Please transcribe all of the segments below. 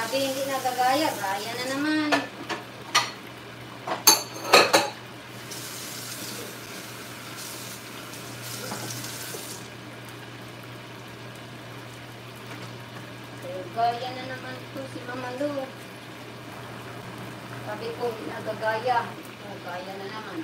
Sabi hindi nagagaya, gaya na naman. Gaya na naman ito si Mama Lu. Sabi ko, nagagaya. O, gaya na naman.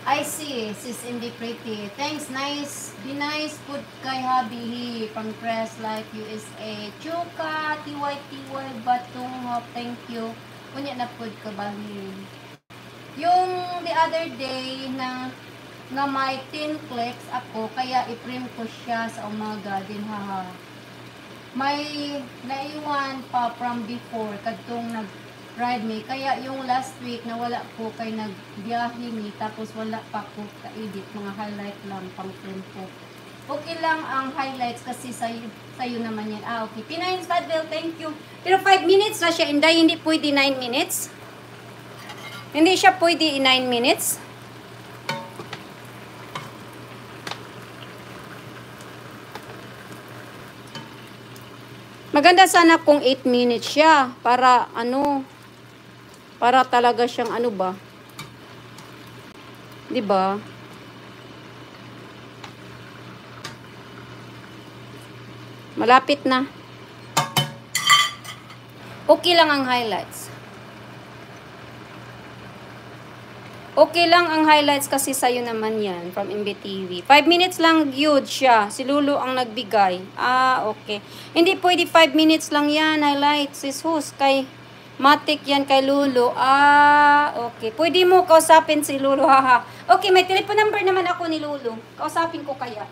I see, sis MD Pretty. Thanks, nice. Be nice, put kay Habi from Press Life USA. Chuka, TY, Batong Hop, thank you. Kunya na put ka bali. Yung the other day na may 10 clicks ako, kaya i-print ko siya sa umaga din, haha. May naiwan pa from before, kadtong nag-ride me. Kaya yung last week na wala po kay nagbiyahe me, tapos wala pa ko ka-edit, mga highlight lang, pang print ko. Okay lang ang highlights kasi sa'yo naman yan. Ah, okay. Pinayin Spadville, thank you. Pero 5 minutes na siya, hindi pwede 9 minutes. Hindi siya pwede 9 minutes. Maganda sana kung 8 minutes siya para para talaga siyang ano ba? 'Di ba? Malapit na. Okay lang ang highlights. Okay lang ang highlights kasi sa'yo naman yan from MBTV. 5 minutes lang yun siya. Si Lulu ang nagbigay. Ah, okay. Hindi pwede 5 minutes lang yan. Highlights. Sis Hus. Kay Matic yan kay Lulu. Ah, okay. Pwede mo kausapin si Lulu. Haha. Okay, may telephone number naman ako ni Lulu. Kausapin ko kaya.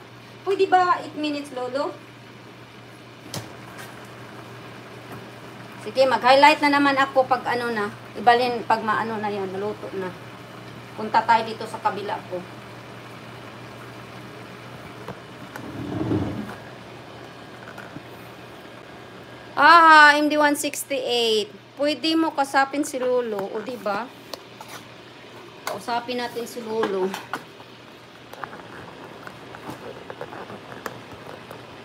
Pwede ba 8 minutes, Lulu? Sige, mag-highlight na naman ako pag ano na. Ibalin pag maano na yan. Naluto na. Punta tayo dito sa kabila ko. Ah, MD168. Pwede mo kasapin si Lolo, o di ba? Kausapin natin si Lolo.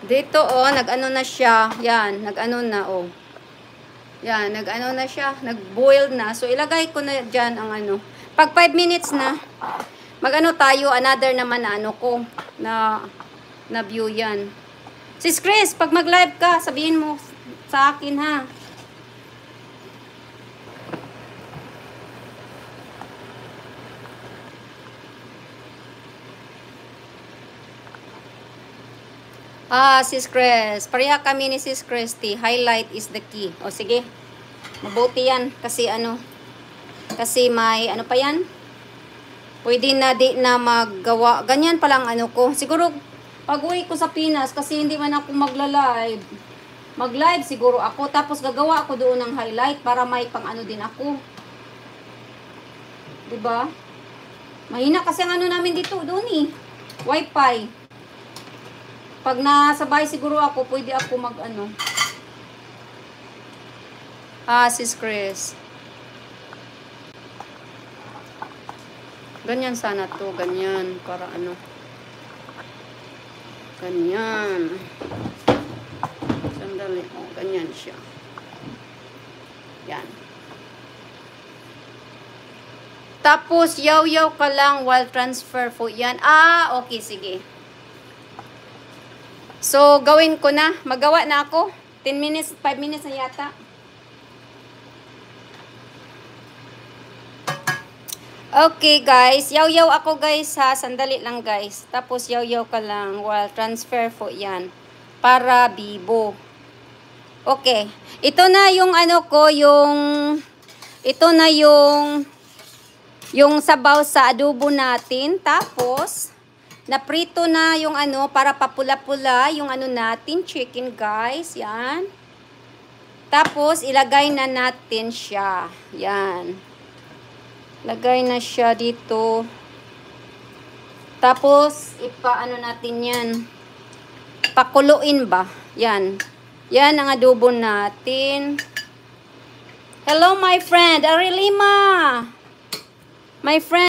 Dito oh, nag-ano na siya. Yan, nag-ano na oh. Yan, nag-ano na siya, nag-boil na. So ilagay ko na diyan ang ano. Pag 5 minutes na, mag-ano tayo, another naman na ano ko, na view yan. Sis Chris, pag mag-live ka, sabihin mo sa akin ha. Ah, Sis Chris, pareha kami ni Sis Christy, highlight is the key. O sige, mabuti yan, kasi ano, kasi may, ano pa yan? Pwede na di na maggawa. Ganyan pa lang ano ko. Siguro, pag-uwi ko sa Pinas, kasi hindi man ako magla-live. Mag-live siguro ako. Tapos gagawa ako doon ng highlight para may pang ano din ako. Diba? Mahina kasi ang ano namin dito, doon eh. Wi-Fi. Pag nasabay siguro ako, pwede ako mag ano. Ah, Sis Chris. Ganyan sana to, ganyan, para ano. Ganyan. Sandali, oh, ganyan siya. Yan. Tapos, yaw-yaw ka lang while transfer po yan. Ah, okay, sige. So, gawin ko na. Magawa na ako. 10 minutes, 5 minutes na yata. Okay guys, yaw-yaw ako guys ha, sandali lang guys. Tapos yaw-yaw ka lang while transfer po yan. Para bibo. Okay, ito na yung ano ko, ito na yung sabaw sa adobo natin. Tapos, naprito na yung ano, para papula-pula yung ano natin, chicken guys, yan. Tapos, ilagay na natin siya, yan. Lagay na siya dito. Tapos, ipaano natin yan. Pakuluin ba? Yan. Yan ang adobo natin. Hello, my friend. Arilima. My friend.